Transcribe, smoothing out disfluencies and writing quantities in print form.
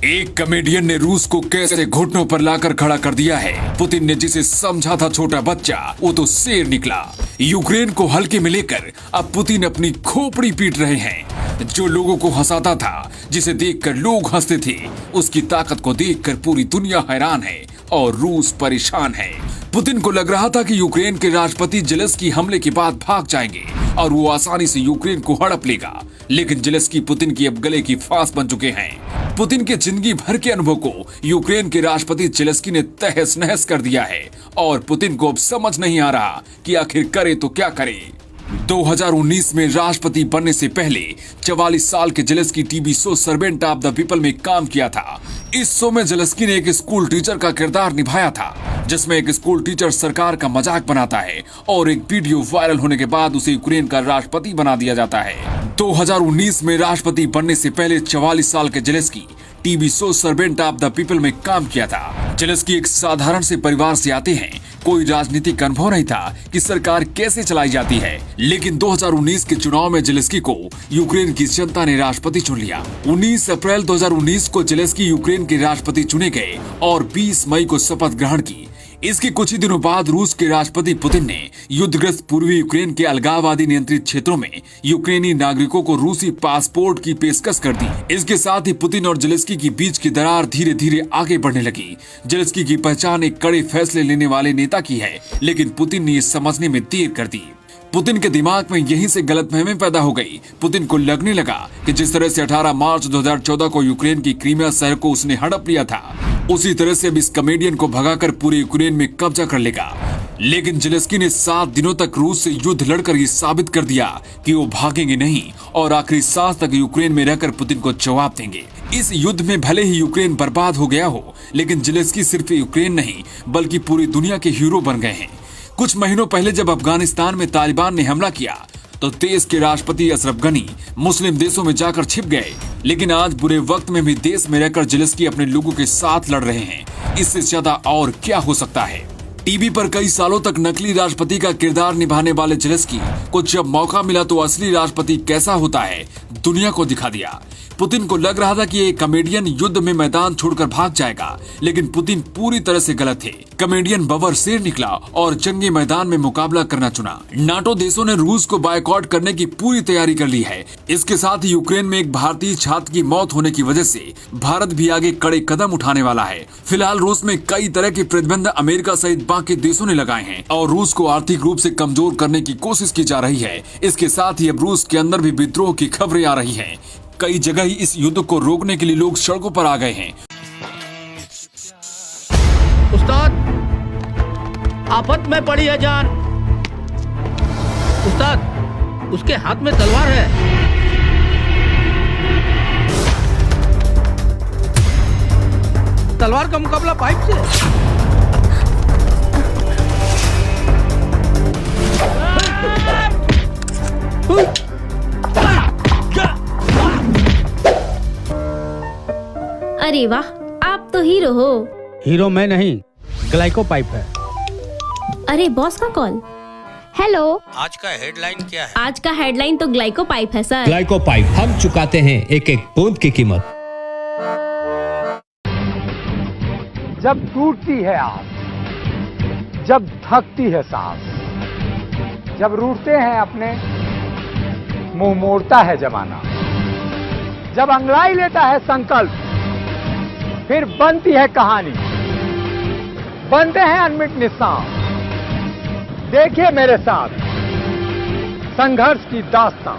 एक कॉमेडियन ने रूस को कैसे घुटनों पर लाकर खड़ा कर दिया है। पुतिन ने जिसे समझा था छोटा बच्चा, वो तो शेर निकला। यूक्रेन को हल्के में लेकर अब पुतिन अपनी खोपड़ी पीट रहे हैं। जो लोगों को हंसाता था, जिसे देखकर लोग हंसते थे, उसकी ताकत को देखकर पूरी दुनिया हैरान है और रूस परेशान है। पुतिन को लग रहा था कि यूक्रेन के राष्ट्रपति जेलेंस्की हमले के बाद भाग जाएंगे और वो आसानी से यूक्रेन को हड़प लेगा, लेकिन जेलेंस्की पुतिन की अब गले की फांस बन चुके हैं। पुतिन के जिंदगी भर के अनुभव को यूक्रेन के राष्ट्रपति जेलेंस्की ने तहस नहस कर दिया है और पुतिन को अब समझ नहीं आ रहा कि आखिर करे तो क्या करे। 2019 में राष्ट्रपति बनने से पहले 44 साल के Zelensky TV show servant of the people में काम किया था। इस शो में जेलेंस्की ने एक स्कूल टीचर का किरदार निभाया था, जिसमें एक स्कूल टीचर सरकार का मजाक बनाता है और एक वीडियो वायरल होने के बाद उसे यूक्रेन का राष्ट्रपति बना दिया जाता है। 2019 में राष्ट्रपति बनने से पहले 44 साल के Zelensky TV show servant of the people में काम किया था। जेलेंस्की एक साधारण से परिवार से आते हैं। कोई राजनीतिक अनुभव नहीं था कि सरकार कैसे चलाई जाती है, लेकिन 2019 के चुनाव में जेलेंस्की को यूक्रेन की जनता ने राष्ट्रपति चुन लिया। 19 अप्रैल 2019 को जेलेंस्की यूक्रेन के राष्ट्रपति चुने गए और 20 मई को शपथ ग्रहण की। इसके कुछ ही दिनों बाद रूस के राष्ट्रपति पुतिन ने युद्धग्रस्त पूर्वी यूक्रेन के अलगाववादी नियंत्रित क्षेत्रों में यूक्रेनी नागरिकों को रूसी पासपोर्ट की पेशकश कर दी। इसके साथ ही पुतिन और जेलेंस्की के बीच की दरार धीरे धीरे आगे बढ़ने लगी। जेलेंस्की की पहचान एक कड़े फैसले लेने वाले नेता की है, लेकिन पुतिन ने ये समझने में देर कर दी। पुतिन के दिमाग में यहीं से गलतफहमी पैदा हो गई। पुतिन को लगने लगा कि जिस तरह से 18 मार्च 2014 को यूक्रेन की क्रीमिया शहर को उसने हड़प लिया था, उसी तरह से अब इस कॉमेडियन को भगाकर पूरे यूक्रेन में कब्जा कर लेगा। लेकिन जेलेंस्की ने 7 दिनों तक रूस से युद्ध लड़कर ये साबित कर दिया कि वो भागेंगे नहीं और आखिरी सांस तक यूक्रेन में रहकर पुतिन को जवाब देंगे। इस युद्ध में भले ही यूक्रेन बर्बाद हो गया हो, लेकिन जेलेंस्की सिर्फ यूक्रेन नहीं बल्कि पूरी दुनिया के हीरो बन गए हैं। कुछ महीनों पहले जब अफगानिस्तान में तालिबान ने हमला किया तो देश के राष्ट्रपति अशरफ गनी मुस्लिम देशों में जाकर छिप गए, लेकिन आज बुरे वक्त में भी देश में रहकर जेलेंस्की अपने लोगों के साथ लड़ रहे हैं। इससे ज्यादा और क्या हो सकता है। टीवी पर कई सालों तक नकली राष्ट्रपति का किरदार निभाने वाले जेलेंस्की को जब मौका मिला तो असली राष्ट्रपति कैसा होता है दुनिया को दिखा दिया। पुतिन को लग रहा था कि ये कॉमेडियन युद्ध में मैदान छोड़कर भाग जाएगा, लेकिन पुतिन पूरी तरह से गलत थे। कॉमेडियन बबर शेर निकला और जंगी मैदान में मुकाबला करना चुना। नाटो देशों ने रूस को बायकॉट करने की पूरी तैयारी कर ली है। इसके साथ ही यूक्रेन में एक भारतीय छात्र की मौत होने की वजह से भारत भी आगे कड़े कदम उठाने वाला है। फिलहाल रूस में कई तरह के प्रतिबंध अमेरिका सहित बाकी देशों ने लगाए हैं और रूस को आर्थिक रूप से कमजोर करने की कोशिश की जा रही है। इसके साथ ही अब रूस के अंदर भी विद्रोह की खबरें आ रही है। कई जगह ही इस युद्ध को रोकने के लिए लोग सड़कों पर आ गए हैं। उस्ताद, आफत में पड़ी है जान। उस्ताद, उसके हाथ में तलवार है। तलवार का मुकाबला पाइप से। अरे वाह, आप तो हीरो हो। हीरो मैं नहीं, ग्लाइको पाइप है। अरे बॉस का कॉल। हेलो, आज का हेडलाइन क्या है? आज का हेडलाइन तो ग्लाइको पाइप है सर। ग्लाइको पाइप हम चुकाते हैं एक एक बूंद की कीमत। जब टूटती है आस, जब थकती है सांस, जब रूठते हैं अपने, मुंह मोड़ता है जमाना, जब अंगड़ाई लेता है संकल्प, फिर बनती है कहानी, बनते हैं अनमिट निशान। देखिए मेरे साथ संघर्ष की दास्तां।